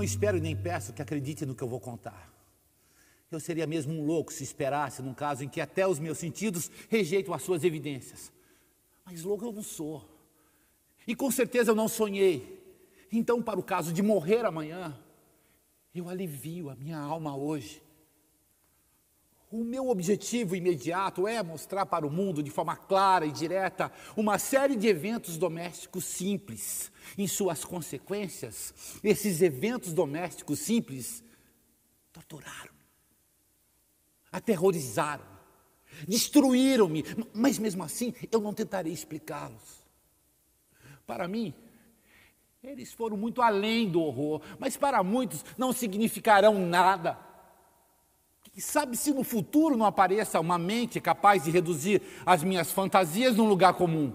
não espero e nem peço que acredite no que eu vou contar. Eu seria mesmo um louco se esperasse num caso em que até os meus sentidos rejeitam as suas evidências. Mas louco eu não sou. E com certeza eu não sonhei. Então, para o caso de morrer amanhã, eu alivio a minha alma hoje. O meu objetivo imediato é mostrar para o mundo, de forma clara e direta, uma série de eventos domésticos simples. Em suas consequências, esses eventos domésticos simples torturaram-me, aterrorizaram-me, destruíram-me, mas mesmo assim eu não tentarei explicá-los. Para mim, eles foram muito além do horror, mas para muitos não significarão nada. Quem sabe se no futuro não apareça uma mente capaz de reduzir as minhas fantasias num lugar comum.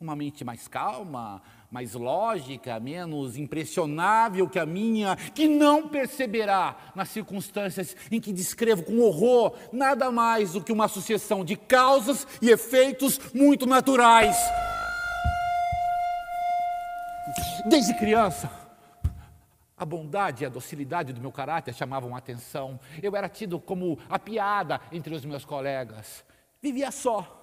Uma mente mais calma, mais lógica, menos impressionável que a minha, que não perceberá nas circunstâncias em que descrevo com horror nada mais do que uma sucessão de causas e efeitos muito naturais. Desde criança, a bondade e a docilidade do meu caráter chamavam a atenção. Eu era tido como a piada entre os meus colegas. Vivia só.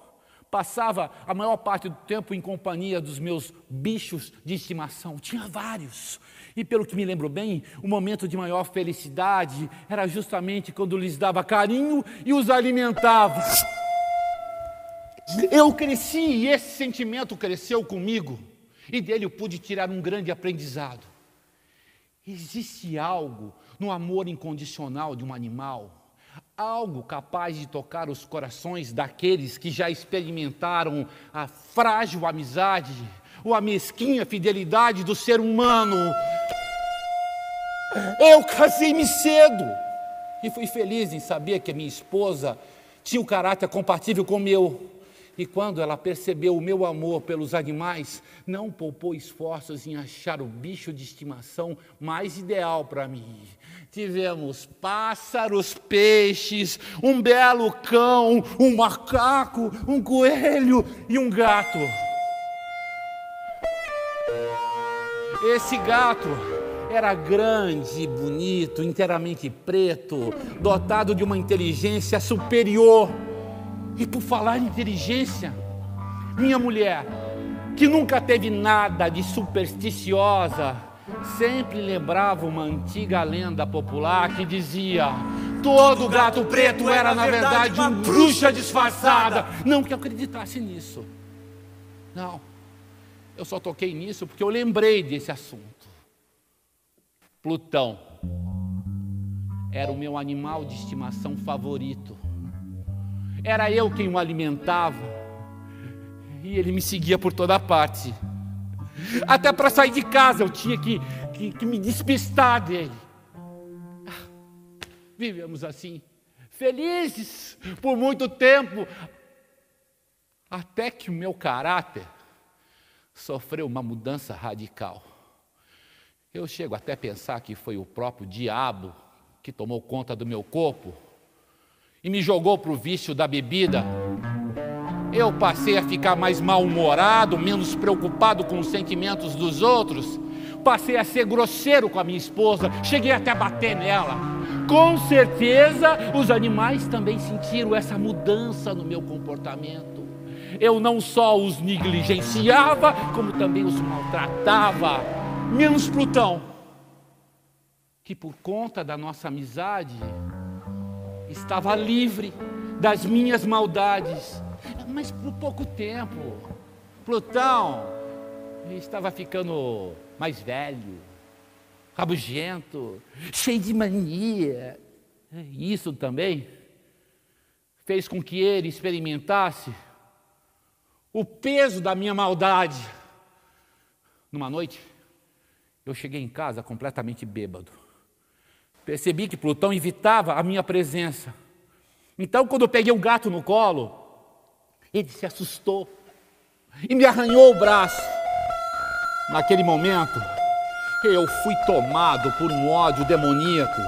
Passava a maior parte do tempo em companhia dos meus bichos de estimação. Tinha vários. E pelo que me lembro bem, o momento de maior felicidade era justamente quando lhes dava carinho e os alimentava. Eu cresci e esse sentimento cresceu comigo. E dele eu pude tirar um grande aprendizado. Existe algo no amor incondicional de um animal, algo capaz de tocar os corações daqueles que já experimentaram a frágil amizade ou a mesquinha fidelidade do ser humano. Eu casei-me cedo e fui feliz em saber que a minha esposa tinha um caráter compatível com o meu. E quando ela percebeu o meu amor pelos animais, não poupou esforços em achar o bicho de estimação mais ideal para mim. Tivemos pássaros, peixes, um belo cão, um macaco, um coelho e um gato. Esse gato era grande e bonito, inteiramente preto, dotado de uma inteligência superior. E por falar em inteligência, minha mulher, que nunca teve nada de supersticiosa, sempre lembrava uma antiga lenda popular que dizia: todo gato preto era na verdade uma bruxa disfarçada. Não que eu acreditasse nisso. Não, eu só toquei nisso porque eu lembrei desse assunto. Plutão era o meu animal de estimação favorito. Era eu quem o alimentava e ele me seguia por toda parte. Até para sair de casa eu tinha que me despistar dele. Vivemos assim, felizes por muito tempo, até que o meu caráter sofreu uma mudança radical. Eu chego até a pensar que foi o próprio diabo que tomou conta do meu corpo e me jogou para o vício da bebida. Eu passei a ficar mais mal-humorado, menos preocupado com os sentimentos dos outros. Passei a ser grosseiro com a minha esposa, cheguei até a bater nela. Com certeza, os animais também sentiram essa mudança no meu comportamento. Eu não só os negligenciava, como também os maltratava. Menos Plutão, que por conta da nossa amizade estava livre das minhas maldades, mas por pouco tempo. Plutão estava ficando mais velho, rabugento, cheio de mania. Isso também fez com que ele experimentasse o peso da minha maldade. Numa noite, eu cheguei em casa completamente bêbado. Percebi que Plutão evitava a minha presença. Então, quando eu peguei o gato no colo, ele se assustou e me arranhou o braço. Naquele momento, eu fui tomado por um ódio demoníaco.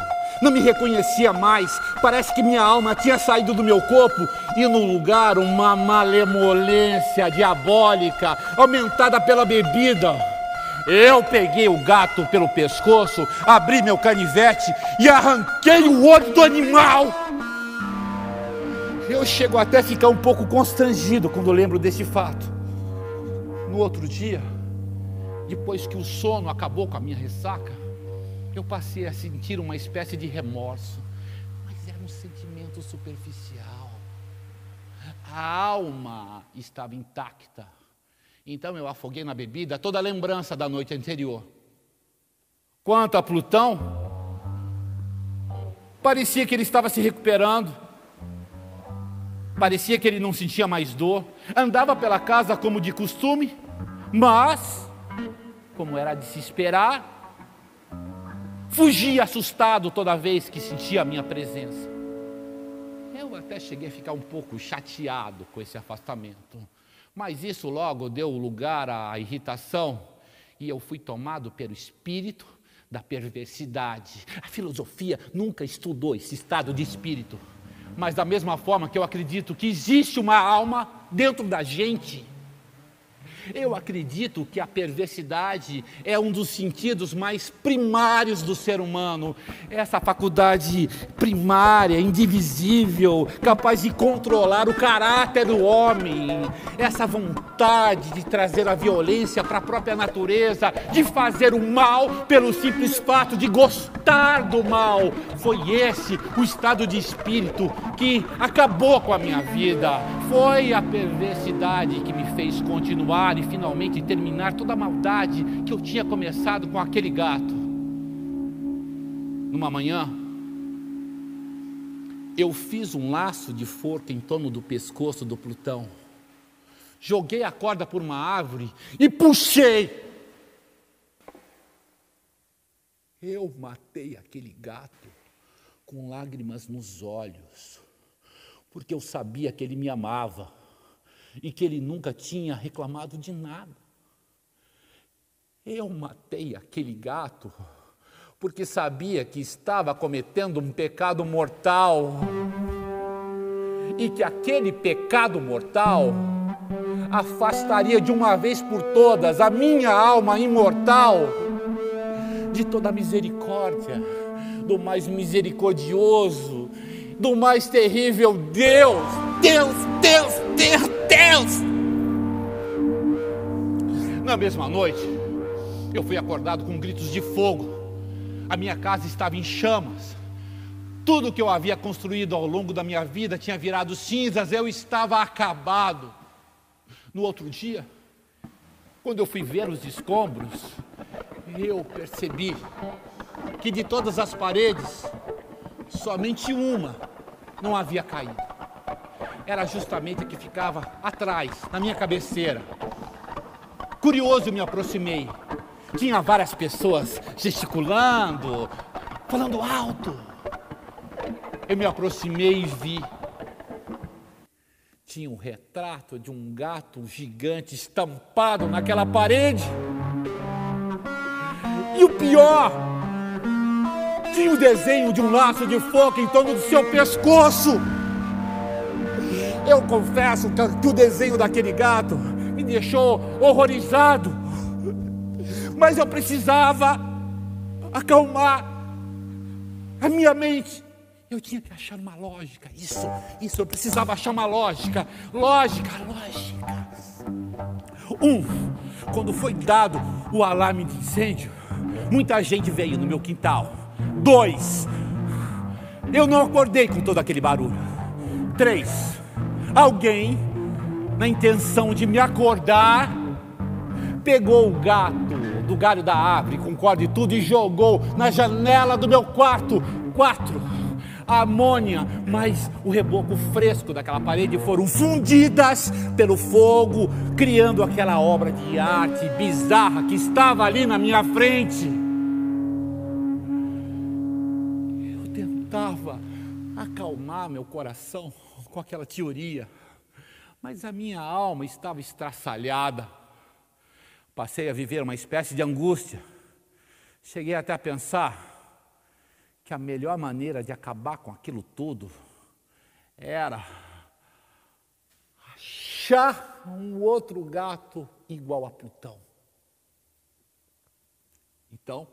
Não me reconhecia mais. Parece que minha alma tinha saído do meu corpo e no lugar uma malemolência diabólica, aumentada pela bebida. Eu peguei o gato pelo pescoço, abri meu canivete e arranquei o olho do animal. Eu chego até a ficar um pouco constrangido quando lembro desse fato. No outro dia, depois que o sono acabou com a minha ressaca, eu passei a sentir uma espécie de remorso, mas era um sentimento superficial. A alma estava intacta. Então eu afoguei na bebida toda a lembrança da noite anterior. Quanto a Plutão, parecia que ele estava se recuperando. Parecia que ele não sentia mais dor. Andava pela casa como de costume, mas, como era de se esperar, fugia assustado toda vez que sentia a minha presença. Eu até cheguei a ficar um pouco chateado com esse afastamento, mas isso logo deu lugar à irritação e eu fui tomado pelo espírito da perversidade. A filosofia nunca estudou esse estado de espírito, mas da mesma forma que eu acredito que existe uma alma dentro da gente, eu acredito que a perversidade é um dos sentidos mais primários do ser humano. Essa faculdade primária, indivisível, capaz de controlar o caráter do homem. Essa vontade de trazer a violência para a própria natureza, de fazer o mal pelo simples fato de gostar do mal. Foi esse o estado de espírito que acabou com a minha vida. Foi a perversidade que me fez continuar e finalmente terminar toda a maldade que eu tinha começado com aquele gato. Numa manhã, eu fiz um laço de forca em torno do pescoço do Plutão, joguei a corda por uma árvore e puxei. Eu matei aquele gato com lágrimas nos olhos, porque eu sabia que ele me amava e que ele nunca tinha reclamado de nada. Eu matei aquele gato porque sabia que estava cometendo um pecado mortal e que aquele pecado mortal afastaria de uma vez por todas a minha alma imortal de toda a misericórdia do mais misericordioso, do mais terrível Deus. Na mesma noite, eu fui acordado com gritos de fogo. A minha casa estava em chamas. Tudo que eu havia construído ao longo da minha vida tinha virado cinzas. Eu estava acabado. No outro dia, quando eu fui ver os escombros, eu percebi que de todas as paredes, somente uma não havia caído. Era justamente a que ficava atrás, na minha cabeceira. Curioso, eu me aproximei. Tinha várias pessoas gesticulando, falando alto. Eu me aproximei e vi. Tinha um retrato de um gato gigante estampado naquela parede. E o pior, tinha o desenho de um laço de foca em torno do seu pescoço. Eu confesso que o desenho daquele gato me deixou horrorizado, mas eu precisava acalmar a minha mente. Eu tinha que achar uma lógica, isso, eu precisava achar uma lógica. Quando foi dado o alarme de incêndio, muita gente veio no meu quintal. 2, eu não acordei com todo aquele barulho. 3, alguém, na intenção de me acordar, pegou o gato do galho da árvore com corda e tudo e jogou na janela do meu quarto. 4, a amônia, mas o reboco fresco daquela parede foram fundidas pelo fogo, criando aquela obra de arte bizarra que estava ali na minha frente. Eu tentava acalmar meu coração com aquela teoria, mas a minha alma estava estraçalhada. Passei a viver uma espécie de angústia. Cheguei até a pensar que a melhor maneira de acabar com aquilo tudo era achar um outro gato igual a Plutão. Então,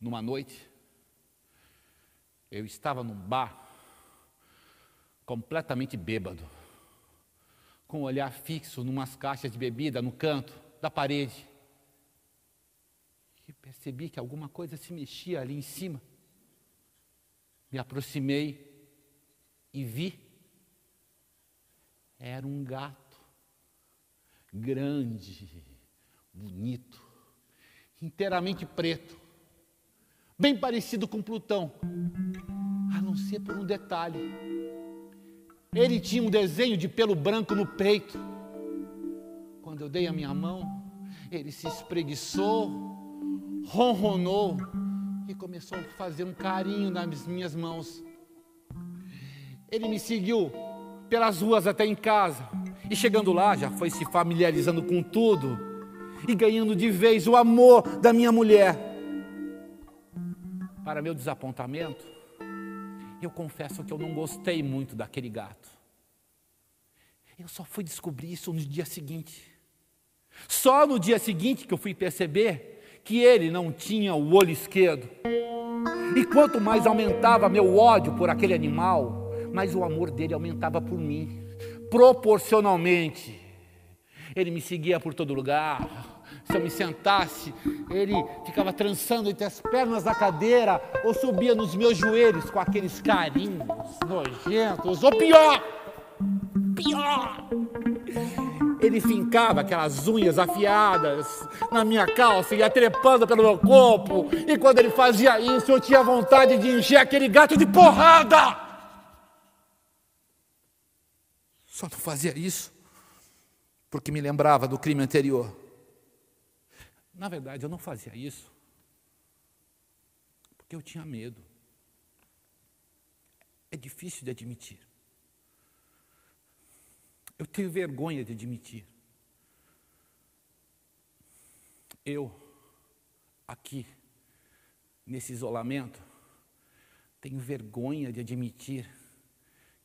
numa noite, eu estava num bar, completamente bêbado, com o olhar fixo numas caixas de bebida no canto da parede. E percebi que alguma coisa se mexia ali em cima. Me aproximei e vi. Era um gato, grande, bonito, inteiramente preto, bem parecido com Plutão, a não ser por um detalhe. Ele tinha um desenho de pelo branco no peito. Quando eu dei a minha mão, ele se espreguiçou, ronronou e começou a fazer um carinho nas minhas mãos. Ele me seguiu pelas ruas até em casa, e chegando lá já foi se familiarizando com tudo e ganhando de vez o amor da minha mulher. Para meu desapontamento, eu confesso que eu não gostei muito daquele gato. Eu só fui descobrir isso no dia seguinte. Só no dia seguinte que eu fui perceber que ele não tinha o olho esquerdo. E quanto mais aumentava meu ódio por aquele animal, mais o amor dele aumentava por mim, proporcionalmente. Ele me seguia por todo lugar. Se eu me sentasse, ele ficava trançando entre as pernas da cadeira ou subia nos meus joelhos com aqueles carinhos nojentos. Ou pior, ele fincava aquelas unhas afiadas na minha calça e ia trepando pelo meu corpo. E quando ele fazia isso, eu tinha vontade de encher aquele gato de porrada. Só não fazia isso porque me lembrava do crime anterior. Na verdade, eu não fazia isso porque eu tinha medo. É difícil de admitir. Eu tenho vergonha de admitir. Eu, aqui, nesse isolamento, tenho vergonha de admitir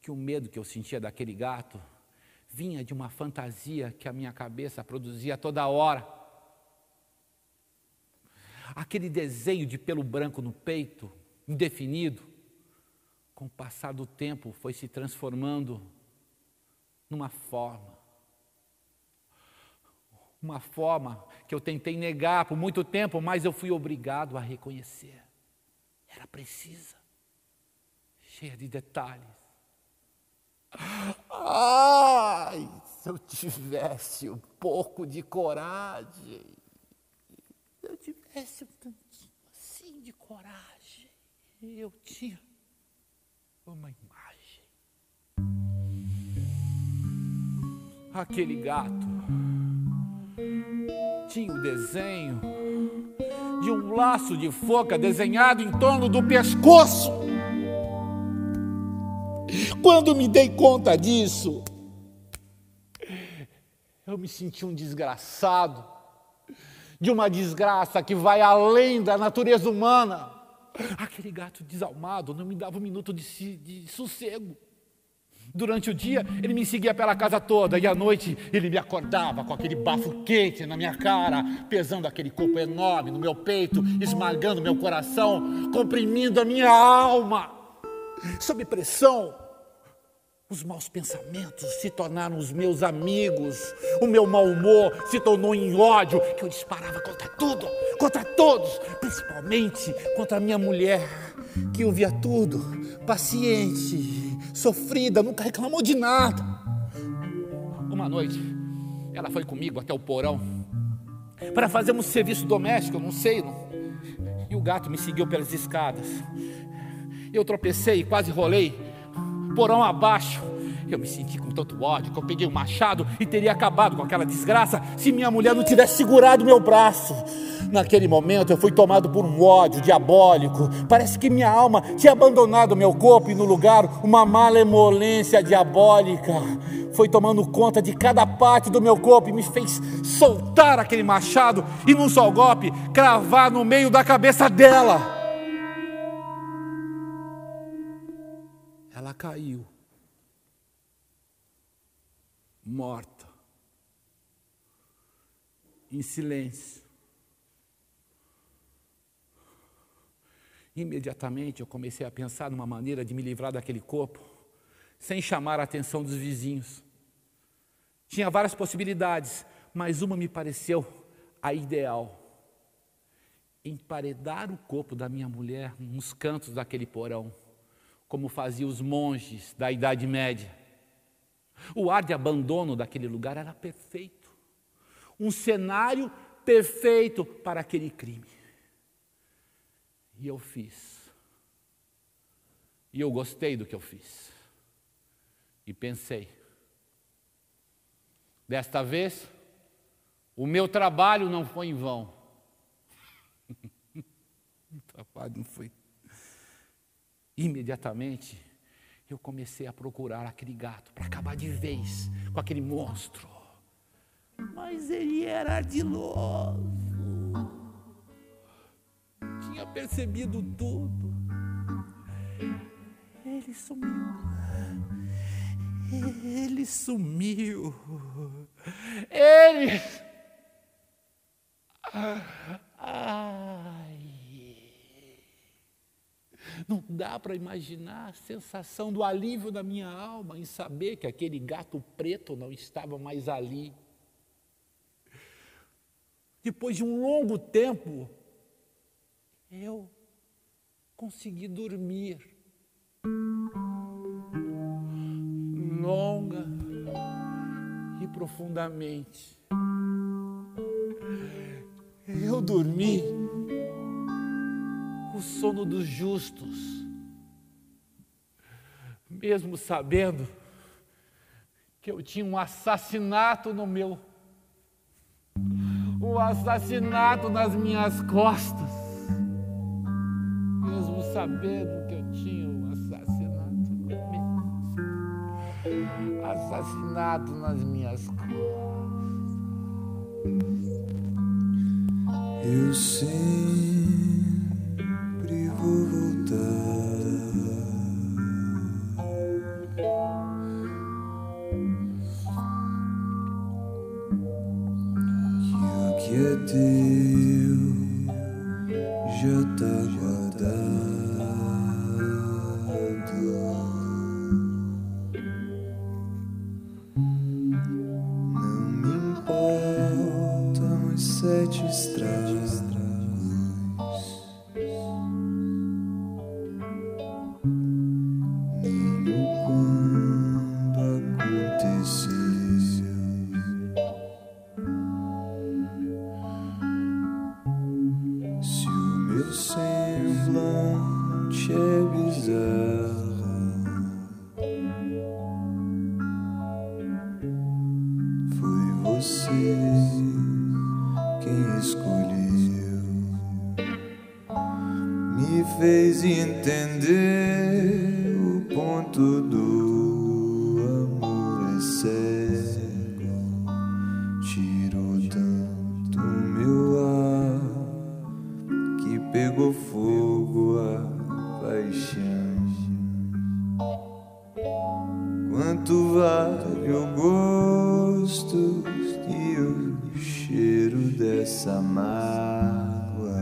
que o medo que eu sentia daquele gato vinha de uma fantasia que a minha cabeça produzia toda hora. Aquele desenho de pelo branco no peito, indefinido, com o passar do tempo foi se transformando numa forma. Uma forma que eu tentei negar por muito tempo, mas eu fui obrigado a reconhecer. Era precisa, cheia de detalhes. Ai, se eu tivesse um pouco de coragem, se eu tivesse um tantinho assim de coragem, eu tinha uma imagem. Aquele gato tinha o desenho de um laço de foca desenhado em torno do pescoço. Quando me dei conta disso, eu me senti um desgraçado, de uma desgraça que vai além da natureza humana. Aquele gato desalmado não me dava um minuto de sossego. Durante o dia, ele me seguia pela casa toda, e à noite ele me acordava com aquele bafo quente na minha cara, pesando aquele corpo enorme no meu peito, esmagando meu coração, comprimindo a minha alma. Sob pressão, os maus pensamentos se tornaram os meus amigos, o meu mau humor se tornou em ódio, que eu disparava contra tudo, contra todos, principalmente contra a minha mulher, que ouvia tudo, paciente, sofrida, nunca reclamou de nada. Uma noite, ela foi comigo até o porão para fazer um serviço doméstico, eu não sei, e o gato me seguiu pelas escadas. Eu tropecei e quase rolei, porão abaixo. Eu me senti com tanto ódio que eu peguei um machado e teria acabado com aquela desgraça se minha mulher não tivesse segurado meu braço. Naquele momento eu fui tomado por um ódio diabólico. Parece que minha alma tinha abandonado meu corpo e no lugar uma malemolência diabólica foi tomando conta de cada parte do meu corpo e me fez soltar aquele machado e num só golpe cravar no meio da cabeça dela. Ela caiu, morta, em silêncio. Imediatamente eu comecei a pensar numa maneira de me livrar daquele corpo, sem chamar a atenção dos vizinhos. Tinha várias possibilidades, mas uma me pareceu a ideal. Emparedar o corpo da minha mulher nos cantos daquele porão, como faziam os monges da Idade Média. O ar de abandono daquele lugar era perfeito. Um cenário perfeito para aquele crime. E eu fiz. E eu gostei do que eu fiz. E pensei, desta vez, o meu trabalho não foi em vão. O trabalho não foi. Imediatamente, eu comecei a procurar aquele gato para acabar de vez com aquele monstro. Mas ele era ardiloso. Tinha percebido tudo. Ele sumiu. Ele sumiu. Ele... Ai... Não dá para imaginar a sensação do alívio da minha alma em saber que aquele gato preto não estava mais ali. Depois de um longo tempo, eu consegui dormir. Longa e profundamente. Eu dormi o sono dos justos, mesmo sabendo que eu tinha um assassinato nas minhas costas, mesmo sabendo que eu tinha um assassinato nas minhas costas. Eu sempre vou voltar. Que o que é teu já tá guardado. Não me importam os 7 estradas. Semblante é bizarro. Foi você quem escolheu, me fez entender o ponto do amor é cego. Tirou tanto meu ar que pegou fogo a paixão. Quanto vale o gosto e o cheiro dessa mágoa?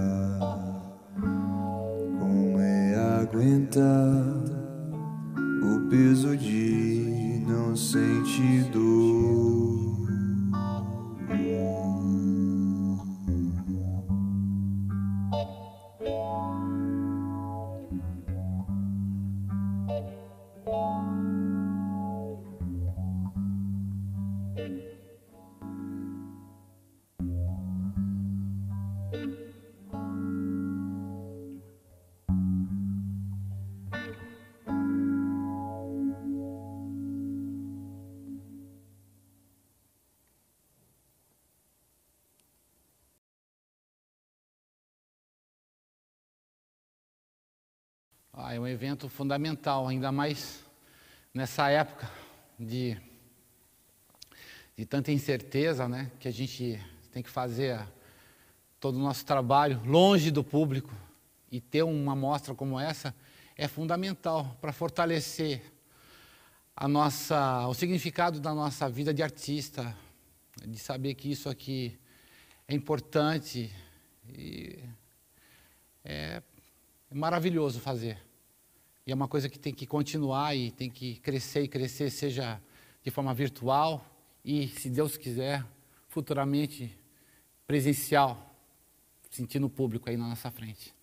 Como é aguentar o peso de não sentir dor? É um evento fundamental, ainda mais nessa época de tanta incerteza, né? Que a gente tem que fazer todo o nosso trabalho longe do público, e ter uma mostra como essa é fundamental para fortalecer o significado da nossa vida de artista, de saber que isso aqui é importante e É maravilhoso fazer. E é uma coisa que tem que continuar e tem que crescer e crescer, seja de forma virtual e, se Deus quiser, futuramente presencial, sentindo o público aí na nossa frente.